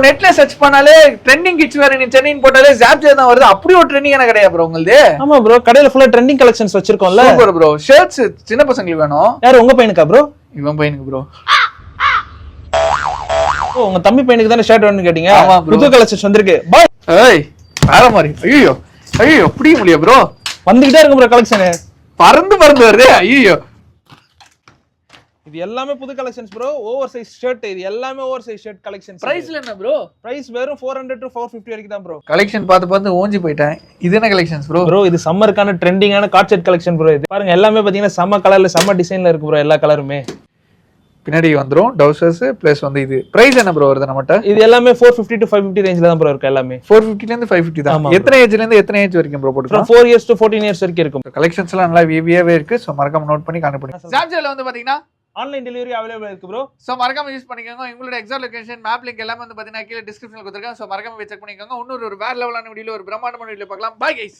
நெட்ல சர்ச் பண்ணாலே trending kids வேற நீ சென்னைன்னு போட்டாலே ஜாப்ஜே தான் வருது. அப்படி ஒரு ட்ரெண்டிங் எனக்கு கிடையாது ப்ரோ உங்களுது. ஆமா ப்ரோ, கடையில ஃபுல்லா ட்ரெண்டிங் கலெக்ஷன்ஸ் வச்சிருக்கோம்ல. Super bro. ஷர்ட்ஸ் சின்ன பசங்களுக்கு வேணும். யார் உங்க பையனுக்கா ப்ரோ? இவன் பையனுக்கு ப்ரோ. ஓ உங்க தம்பி பையனுக்கு தானே ஷர்ட் வேணும்னு கேட்டீங்க. ஆமா ப்ரோ. புது கலெக்ஷன்ஸ் வந்திருக்கு. பாய். ஏய் வேற மாதிரி. ஐயோ ஐயோ புடிக்க முடியாது ப்ரோ. வந்துகிட்டே இருக்கு ப்ரோ கலெக்ஷன். பறந்து வருது. ஐயோ இது எல்லாமே புது collections bro. Over size shirt. இது எல்லாமே ஓவர் சைஸ் ஷர்ட் கலெக்ஷன்ஸ். பிரைஸ்ல என்ன ப்ரோ? பிரைஸ் வெறும் 400 to 450 வரைக்கும் தான் ப்ரோ. கலெக்ஷன் பார்த்து ஓஞ்சி போயிட்டேன். இது என்ன கலெக்ஷன்ஸ் ப்ரோ? ப்ரோ இது சம்மருக்கான ட்ரெண்டிங்கான காட் செட் கலெக்ஷன் ப்ரோ. இது பாருங்க எல்லாமே பாத்தீங்கன்னா செம்ம கலர்ல செம்ம டிசைன்ல இருக்கு ப்ரோ. எல்லா கலருமே பின்னாடி வந்துரும். டவுசர்ஸ் பிளஸ் வந்து இது பிரைஸ் என்ன ப்ரோ வருது நம்மட்ட? இது எல்லாமே 450 to 550 ரேஞ்ச்ல தான் ப்ரோ இருக்கு. எல்லாமே 450 ல இருந்து 550 தான். எத்தனை ஏஜ்ல இருந்து எத்தனை ஏஜ் வரைக்கும் ப்ரோ போட்டுக்கலாம்? 4 years to 14 years வரைக்கும் இருக்கும். கலெக்ஷன்ஸ் எல்லாம் நல்லா விவியாவே இருக்கு. சோ மறக்காம நோட் பண்ணி கான்டாக்ட் பண்ணுங்க. ஜாப்ஜேல வந்து பாத்தீங்கன்னா ஆன்லைன் டெலிவரி அவைலபிள் இருக்கு ப்ரோ. சோ மறக்காம யூஸ் பண்ணிக்கோங்க. உங்களோட எக்ஸாக்ட் லொகேஷன் மேப் லிங்க் எல்லாமே வந்து பாத்தீங்கன்னா கீழ டிஸ்கிரிப்ஷன்ல கொடுத்திருக்கேன். சோ மறக்காம செக் பண்ணிக்கோங்க. இன்னொரு வேற லெவலான வீடியோல ஒரு பிரம்மாண்டமான வீடியோல பார்க்கலாம். Bye guys.